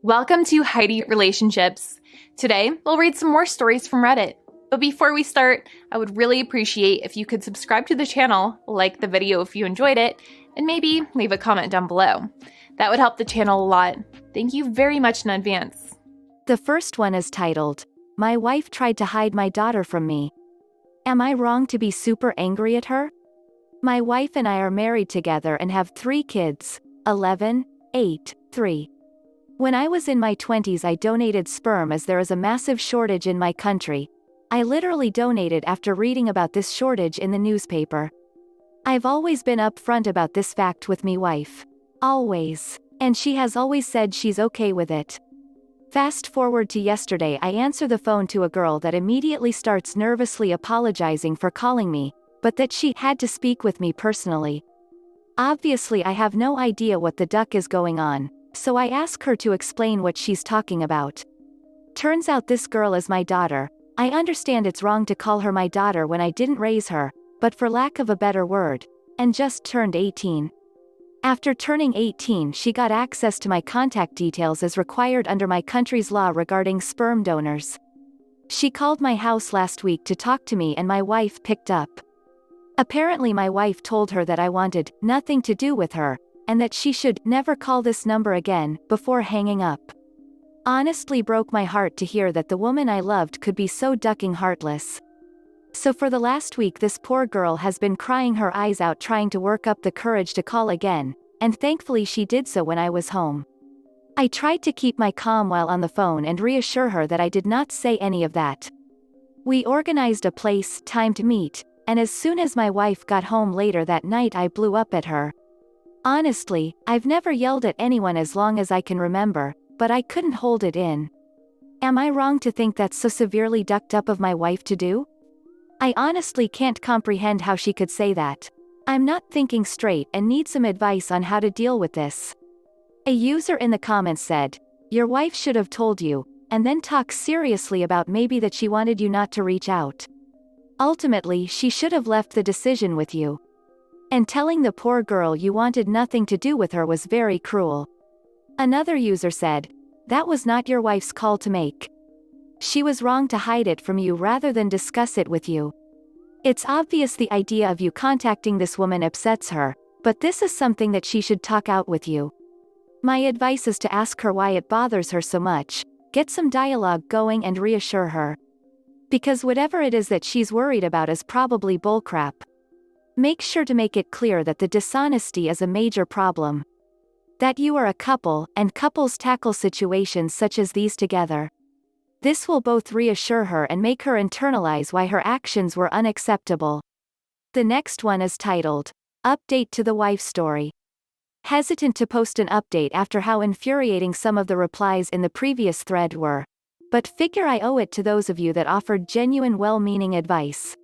Welcome to Heidi Relationships. Today, we'll read some more stories from Reddit. But before we start, I would really appreciate if you could subscribe to the channel, like the video if you enjoyed it, and maybe leave a comment down below. That would help the channel a lot. Thank you very much in advance. The first one is titled, "My wife tried to hide my daughter from me. Am I wrong to be super angry at her? My wife and I are married together and have 3 kids, 11, 8, 3. When I was in my 20s I donated sperm as there is a massive shortage in my country. I literally donated after reading about this shortage in the newspaper. I've always been upfront about this fact with me wife. Always. And she has always said she's okay with it. Fast forward to yesterday, I answer the phone to a girl that immediately starts nervously apologizing for calling me, but that she had to speak with me personally. Obviously I have no idea what the duck is going on, so I ask her to explain what she's talking about. Turns out this girl is my daughter. I understand it's wrong to call her my daughter when I didn't raise her, but for lack of a better word, and just turned 18. After turning 18 she got access to my contact details as required under my country's law regarding sperm donors. She called my house last week to talk to me and my wife picked up. Apparently my wife told her that I wanted nothing to do with her, and that she should never call this number again, before hanging up. Honestly broke my heart to hear that the woman I loved could be so ducking heartless. So for the last week this poor girl has been crying her eyes out trying to work up the courage to call again, and thankfully she did so when I was home. I tried to keep my calm while on the phone and reassure her that I did not say any of that. We organized a place, time to meet, and as soon as my wife got home later that night I blew up at her. Honestly, I've never yelled at anyone as long as I can remember, but I couldn't hold it in. Am I wrong to think that's so severely ducked up of my wife to do? I honestly can't comprehend how she could say that. I'm not thinking straight and need some advice on how to deal with this. A user in the comments said, "Your wife should have told you, and then talk seriously about maybe that she wanted you not to reach out. Ultimately she should have left the decision with you. And telling the poor girl you wanted nothing to do with her was very cruel." Another user said, "That was not your wife's call to make. She was wrong to hide it from you rather than discuss it with you. It's obvious the idea of you contacting this woman upsets her, but this is something that she should talk out with you. My advice is to ask her why it bothers her so much, get some dialogue going and reassure her. Because whatever it is that she's worried about is probably bullcrap. Make sure to make it clear that the dishonesty is a major problem. That you are a couple, and couples tackle situations such as these together. This will both reassure her and make her internalize why her actions were unacceptable." The next one is titled, "Update to the Wife Story." Hesitant to post an update after how infuriating some of the replies in the previous thread were. But figure I owe it to those of you that offered genuine well-meaning advice.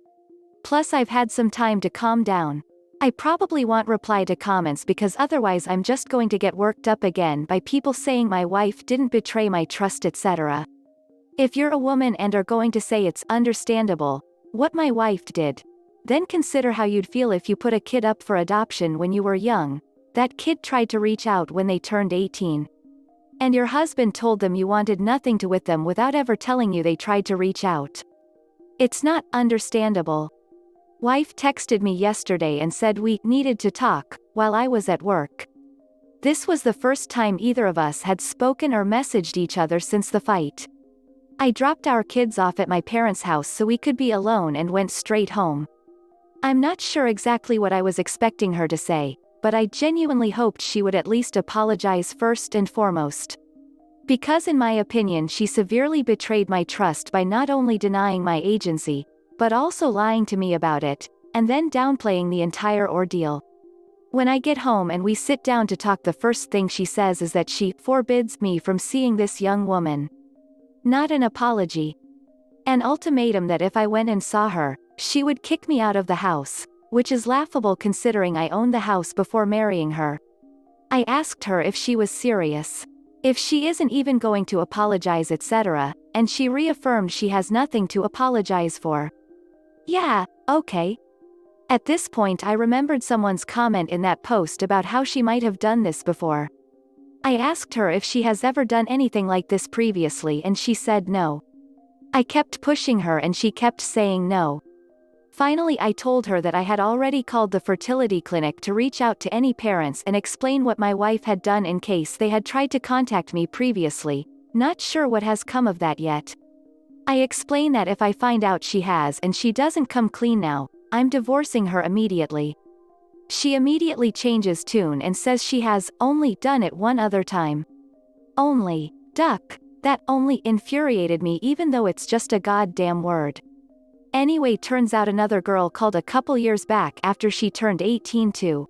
Plus I've had some time to calm down. I probably won't reply to comments because otherwise I'm just going to get worked up again by people saying my wife didn't betray my trust etc. If you're a woman and are going to say it's understandable what my wife did, then consider how you'd feel if you put a kid up for adoption when you were young. That kid tried to reach out when they turned 18. And your husband told them you wanted nothing to with them without ever telling you they tried to reach out. It's not understandable. Wife texted me yesterday and said we needed to talk, while I was at work. This was the first time either of us had spoken or messaged each other since the fight. I dropped our kids off at my parents' house so we could be alone and went straight home. I'm not sure exactly what I was expecting her to say, but I genuinely hoped she would at least apologize first and foremost. Because in my opinion she severely betrayed my trust by not only denying my agency, but also lying to me about it, and then downplaying the entire ordeal. When I get home and we sit down to talk the first thing she says is that she forbids me from seeing this young woman. Not an apology. An ultimatum that if I went and saw her, she would kick me out of the house, which is laughable considering I owned the house before marrying her. I asked her if she was serious. If she isn't even going to apologize etc., and she reaffirmed she has nothing to apologize for. Yeah, okay. At this point I remembered someone's comment in that post about how she might have done this before. I asked her if she has ever done anything like this previously and she said no. I kept pushing her and she kept saying no. Finally I told her that I had already called the fertility clinic to reach out to any parents and explain what my wife had done in case they had tried to contact me previously. Not sure what has come of that yet. I explain that if I find out she has and she doesn't come clean now, I'm divorcing her immediately. She immediately changes tune and says she has only done it one other time. Only. Duck. That only infuriated me even though it's just a goddamn word. Anyway, turns out another girl called a couple years back after she turned 18 too.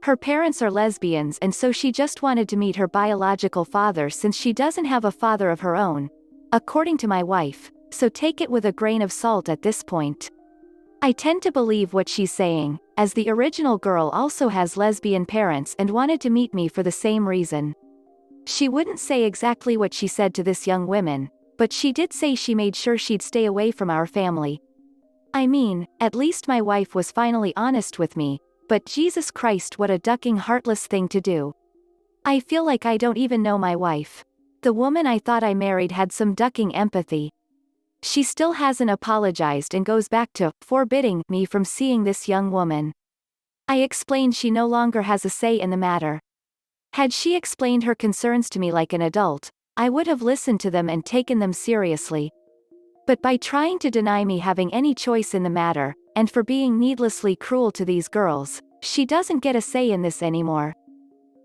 Her parents are lesbians and so she just wanted to meet her biological father since she doesn't have a father of her own, according to my wife, so take it with a grain of salt at this point. I tend to believe what she's saying, as the original girl also has lesbian parents and wanted to meet me for the same reason. She wouldn't say exactly what she said to this young woman, but she did say she made sure she'd stay away from our family. I mean, at least my wife was finally honest with me, but Jesus Christ, what a ducking heartless thing to do. I feel like I don't even know my wife. The woman I thought I married had some ducking empathy. She still hasn't apologized and goes back to forbidding me from seeing this young woman. I explained she no longer has a say in the matter. Had she explained her concerns to me like an adult, I would have listened to them and taken them seriously. But by trying to deny me having any choice in the matter, and for being needlessly cruel to these girls, she doesn't get a say in this anymore.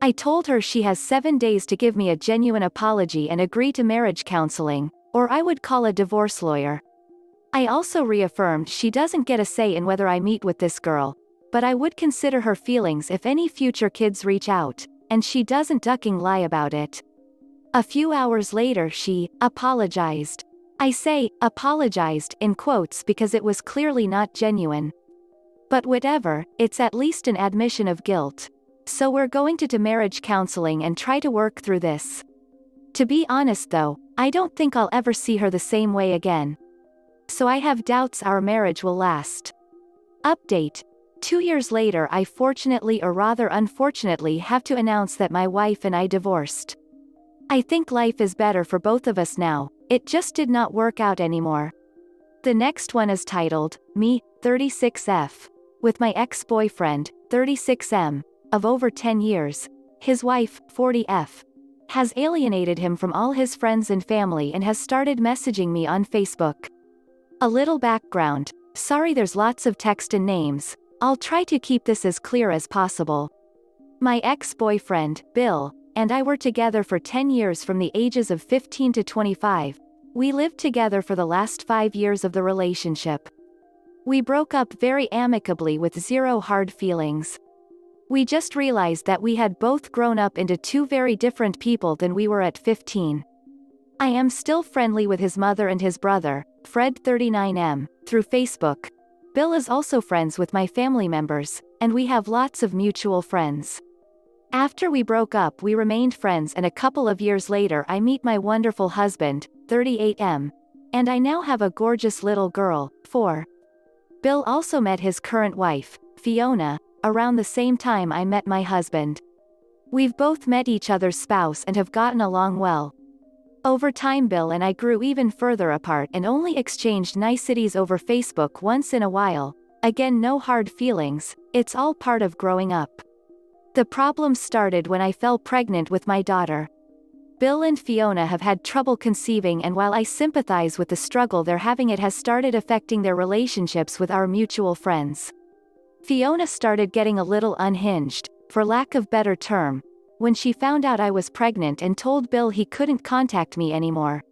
I told her she has 7 days to give me a genuine apology and agree to marriage counseling, or I would call a divorce lawyer. I also reaffirmed she doesn't get a say in whether I meet with this girl, but I would consider her feelings if any future kids reach out, and she doesn't ducking lie about it. A few hours later she apologized. I say apologized in quotes because it was clearly not genuine. But whatever, it's at least an admission of guilt. So we're going to marriage counseling and try to work through this. To be honest though, I don't think I'll ever see her the same way again. So I have doubts our marriage will last. Update. 2 years later I fortunately or rather unfortunately have to announce that my wife and I divorced. I think life is better for both of us now, it just did not work out anymore. The next one is titled, Me, 36F. With my ex-boyfriend, 36M, of over 10 years, his wife, 40F, has alienated him from all his friends and family and has started messaging me on Facebook. A little background. Sorry there's lots of text and names, I'll try to keep this as clear as possible. My ex-boyfriend, Bill, and I were together for 10 years from the ages of 15 to 25. We lived together for the last 5 years of the relationship. We broke up very amicably with zero hard feelings. We just realized that we had both grown up into two very different people than we were at 15. I am still friendly with his mother and his brother, Fred 39M, through Facebook. Bill is also friends with my family members, and we have lots of mutual friends. After we broke up we remained friends and a couple of years later I meet my wonderful husband, 38M. And I now have a gorgeous little girl, 4. Bill also met his current wife, Fiona, around the same time I met my husband. We've both met each other's spouse and have gotten along well. Over time Bill and I grew even further apart and only exchanged niceties over Facebook once in a while. Again, no hard feelings, it's all part of growing up. The problem started when I fell pregnant with my daughter. Bill and Fiona have had trouble conceiving, and while I sympathize with the struggle they're having, it has started affecting their relationships with our mutual friends. Fiona started getting a little unhinged, for lack of better term, when she found out I was pregnant and told Bill he couldn't contact me anymore.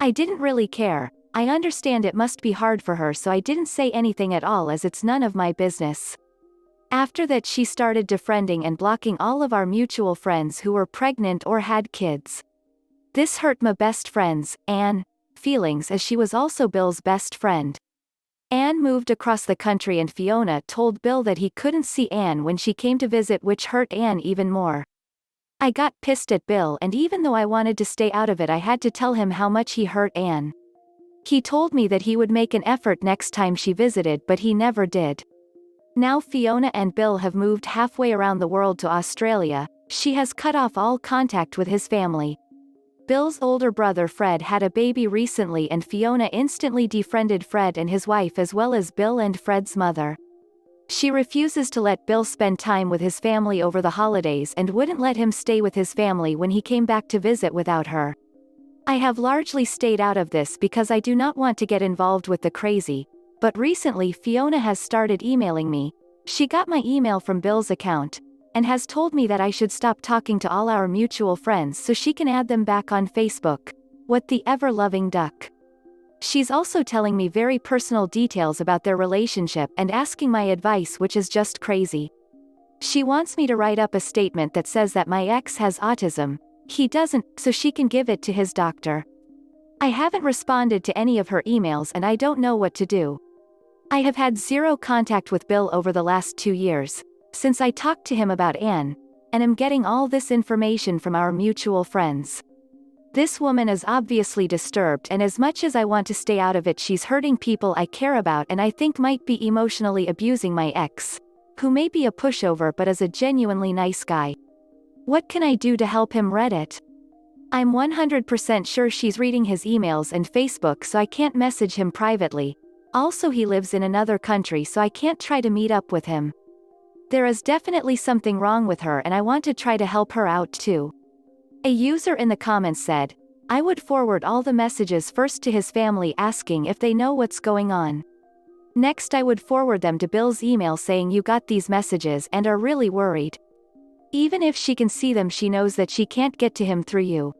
I didn't really care. I understand it must be hard for her, so I didn't say anything at all as it's none of my business. After that she started defriending and blocking all of our mutual friends who were pregnant or had kids. This hurt my best friend's, Anne, feelings as she was also Bill's best friend. Anne moved across the country and Fiona told Bill that he couldn't see Anne when she came to visit, which hurt Anne even more. I got pissed at Bill, and even though I wanted to stay out of it I had to tell him how much he hurt Anne. He told me that he would make an effort next time she visited, but he never did. Now Fiona and Bill have moved halfway around the world to Australia, She has cut off all contact with his family. Bill's older brother Fred had a baby recently and Fiona instantly defriended Fred and his wife as well as Bill and Fred's mother. She refuses to let Bill spend time with his family over the holidays and wouldn't let him stay with his family when he came back to visit without her. I have largely stayed out of this because I do not want to get involved with the crazy, but recently Fiona has started emailing me. She got my email from Bill's account, and has told me that I should stop talking to all our mutual friends so she can add them back on Facebook. What the ever-loving duck. She's also telling me very personal details about their relationship and asking my advice, which is just crazy. She wants me to write up a statement that says that my ex has autism. He doesn't, so she can give it to his doctor. I haven't responded to any of her emails and I don't know what to do. I have had zero contact with Bill over the last 2 years, since I talked to him about Anne, and am getting all this information from our mutual friends. This woman is obviously disturbed, and as much as I want to stay out of it, she's hurting people I care about and I think might be emotionally abusing my ex, who may be a pushover but is a genuinely nice guy. What can I do to help him? Reddit. I'm 100% sure she's reading his emails and Facebook, so I can't message him privately. Also, he lives in another country, so I can't try to meet up with him. There is definitely something wrong with her and I want to try to help her out too. A user in the comments said, I would forward all the messages first to his family asking if they know what's going on. Next I would forward them to Bill's email saying you got these messages and are really worried. Even if she can see them, she knows that she can't get to him through you.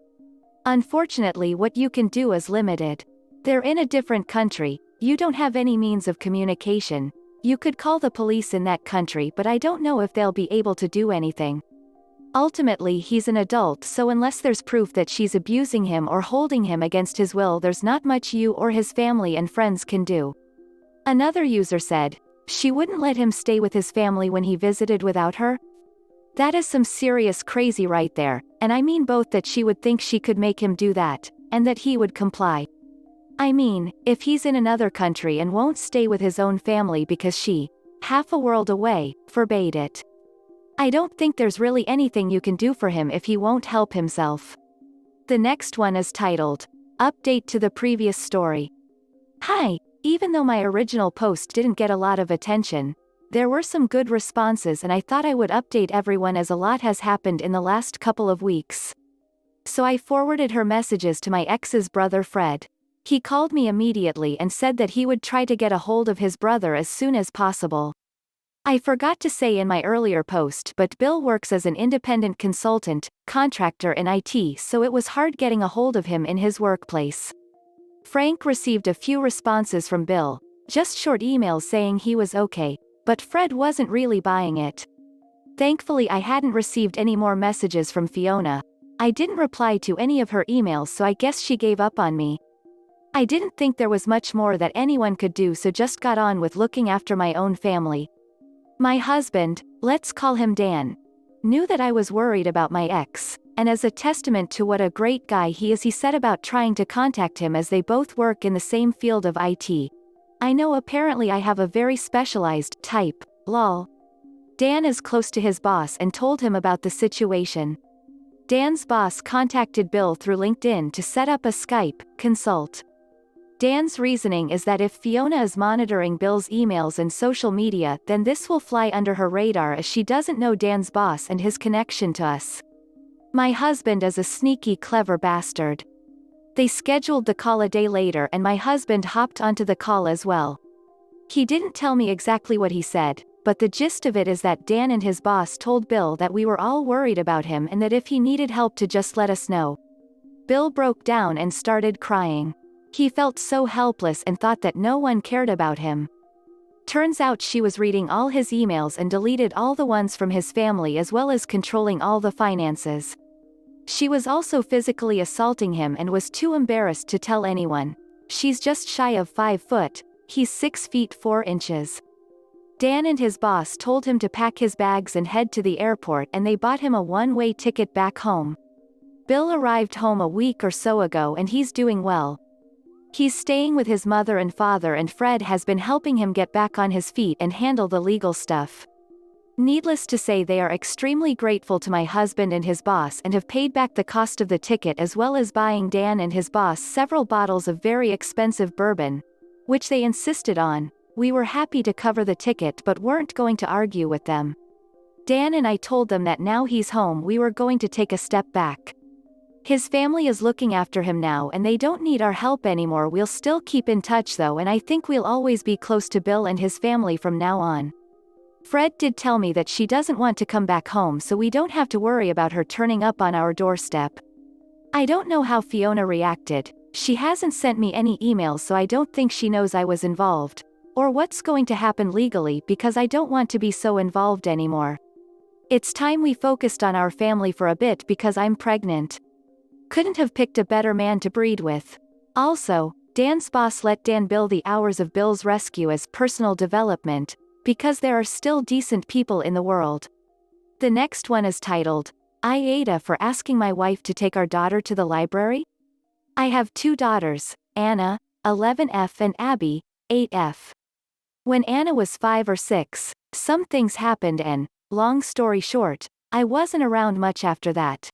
Unfortunately, what you can do is limited. They're in a different country, you don't have any means of communication. You could call the police in that country, but I don't know if they'll be able to do anything. Ultimately, he's an adult, so unless there's proof that she's abusing him or holding him against his will, there's not much you or his family and friends can do. Another user said, she wouldn't let him stay with his family when he visited without her? That is some serious crazy right there, and I mean both that she would think she could make him do that, and that he would comply. I mean, if he's in another country and won't stay with his own family because she, half a world away, forbade it. I don't think there's really anything you can do for him if he won't help himself. The next one is titled, Update to the Previous Story. Hi, even though my original post didn't get a lot of attention, there were some good responses and I thought I would update everyone as a lot has happened in the last couple of weeks. So I forwarded her messages to my ex's brother Fred. He called me immediately and said that he would try to get a hold of his brother as soon as possible. I forgot to say in my earlier post, but Bill works as an independent consultant, contractor in IT, so it was hard getting a hold of him in his workplace. Frank received a few responses from Bill, just short emails saying he was okay, but Fred wasn't really buying it. Thankfully, I hadn't received any more messages from Fiona. I didn't reply to any of her emails, so I guess she gave up on me. I didn't think there was much more that anyone could do, so just got on with looking after my own family. My husband, let's call him Dan, knew that I was worried about my ex, and as a testament to what a great guy he is, he set about trying to contact him as they both work in the same field of IT. I know apparently I have a very specialized type, lol. Dan is close to his boss and told him about the situation. Dan's boss contacted Bill through LinkedIn to set up a Skype consult. Dan's reasoning is that if Fiona is monitoring Bill's emails and social media, then this will fly under her radar as she doesn't know Dan's boss and his connection to us. My husband is a sneaky, clever bastard. They scheduled the call a day later and my husband hopped onto the call as well. He didn't tell me exactly what he said, but the gist of it is that Dan and his boss told Bill that we were all worried about him and that if he needed help to just let us know. Bill broke down and started crying. He felt so helpless and thought that no one cared about him. Turns out she was reading all his emails and deleted all the ones from his family as well as controlling all the finances. She was also physically assaulting him and was too embarrassed to tell anyone. She's just shy of 5 foot, he's 6 feet 4 inches. Dan and his boss told him to pack his bags and head to the airport, and they bought him a one-way ticket back home. Bill arrived home a week or so ago and he's doing well. He's staying with his mother and father, and Fred has been helping him get back on his feet and handle the legal stuff. Needless to say, they are extremely grateful to my husband and his boss and have paid back the cost of the ticket as well as buying Dan and his boss several bottles of very expensive bourbon, which they insisted on. We were happy to cover the ticket but weren't going to argue with them. Dan and I told them that now he's home we were going to take a step back. His family is looking after him now and they don't need our help anymore. We'll still keep in touch though, and I think we'll always be close to Bill and his family from now on. Fred did tell me that she doesn't want to come back home, so we don't have to worry about her turning up on our doorstep. I don't know how Fiona reacted. She hasn't sent me any emails, so I don't think she knows I was involved, or what's going to happen legally, because I don't want to be so involved anymore. It's time we focused on our family for a bit because I'm pregnant. Couldn't have picked a better man to breed with. Also, Dan's boss let Dan bill the hours of Bill's rescue as personal development, because there are still decent people in the world. The next one is titled, I Ada for asking my wife to take our daughter to the library? I have 2 daughters, Anna, 11F, and Abby, 8F. When Anna was 5 or 6, some things happened and, long story short, I wasn't around much after that.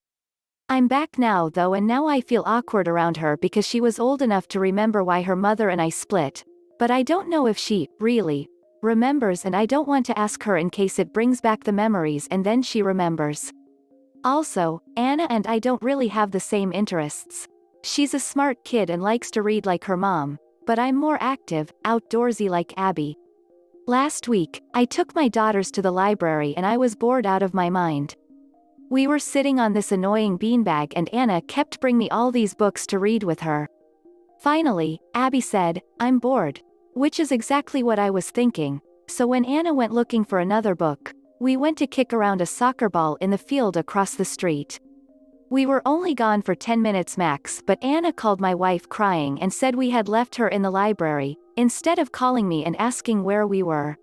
I'm back now though, and now I feel awkward around her because she was old enough to remember why her mother and I split, but I don't know if she, really, remembers, and I don't want to ask her in case it brings back the memories and then she remembers. Also, Anna and I don't really have the same interests. She's a smart kid and likes to read like her mom, but I'm more active, outdoorsy like Abby. Last week, I took my daughters to the library and I was bored out of my mind. We were sitting on this annoying beanbag and Anna kept bringing me all these books to read with her. Finally, Abby said, I'm bored. Which is exactly what I was thinking, so when Anna went looking for another book, we went to kick around a soccer ball in the field across the street. We were only gone for 10 minutes max, but Anna called my wife crying and said we had left her in the library, instead of calling me and asking where we were.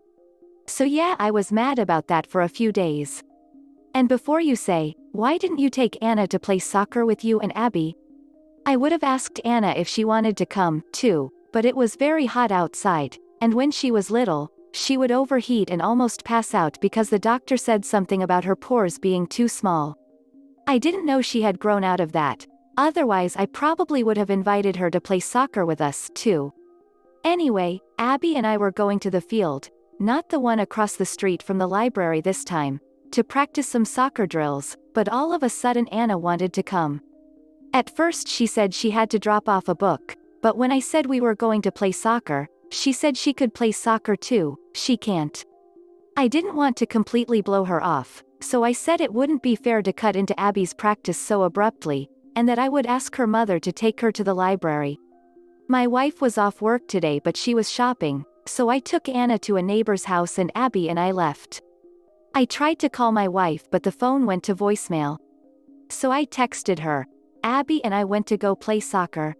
So yeah, I was mad about that for a few days. And before you say, why didn't you take Anna to play soccer with you and Abby? I would have asked Anna if she wanted to come, too, but it was very hot outside, and when she was little, she would overheat and almost pass out because the doctor said something about her pores being too small. I didn't know she had grown out of that, otherwise I probably would have invited her to play soccer with us, too. Anyway, Abby and I were going to the field, not the one across the street from the library this time, to practice some soccer drills, but all of a sudden Anna wanted to come. At first she said she had to drop off a book, but when I said we were going to play soccer, she said she could play soccer too. She can't. I didn't want to completely blow her off, so I said it wouldn't be fair to cut into Abby's practice so abruptly, and that I would ask her mother to take her to the library. My wife was off work today but she was shopping, so I took Anna to a neighbor's house and Abby and I left. I tried to call my wife but the phone went to voicemail. So I texted her. Abby and I went to go play soccer.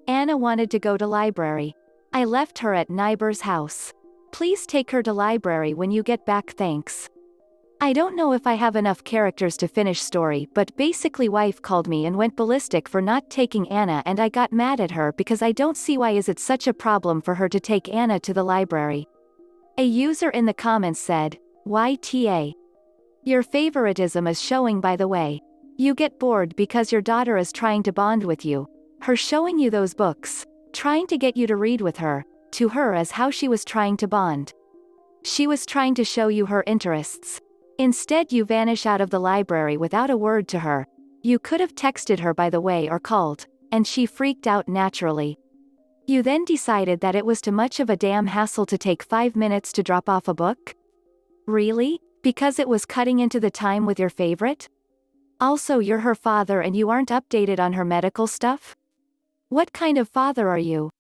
Anna wanted to go to library. I left her at neighbor's house. Please take her to library when you get back, thanks. I don't know if I have enough characters to finish story, but basically wife called me and went ballistic for not taking Anna and I got mad at her because I don't see why is it such a problem for her to take Anna to the library. A user in the comments said, YTA. Your favoritism is showing, by the way. You get bored because your daughter is trying to bond with you. Her showing you those books, trying to get you to read with her, to her is how she was trying to bond. She was trying to show you her interests. Instead you vanish out of the library without a word to her. You could have texted her by the way or called, and she freaked out naturally. You then decided that it was too much of a damn hassle to take 5 minutes to drop off a book? Really? Because it was cutting into the time with your favorite? Also, you're her father and you aren't updated on her medical stuff? What kind of father are you?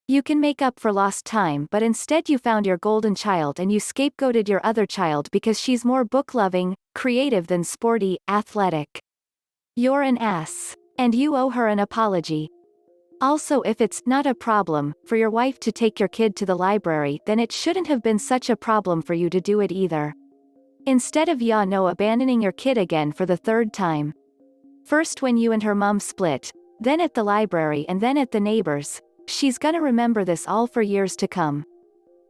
You can make up for lost time, but instead you found your golden child and you scapegoated your other child because she's more book-loving, creative than sporty, athletic. You're an ass. And you owe her an apology. Also, if it's not a problem for your wife to take your kid to the library, then it shouldn't have been such a problem for you to do it either. Instead of abandoning your kid again for the 3rd time. First when you and her mom split, then at the library and then at the neighbors. She's gonna remember this all for years to come.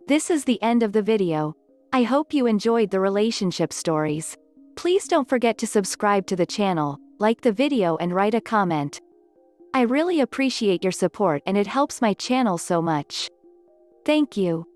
This is the end of the video. I hope you enjoyed the relationship stories. Please don't forget to subscribe to the channel, like the video and write a comment. I really appreciate your support and it helps my channel so much. Thank you.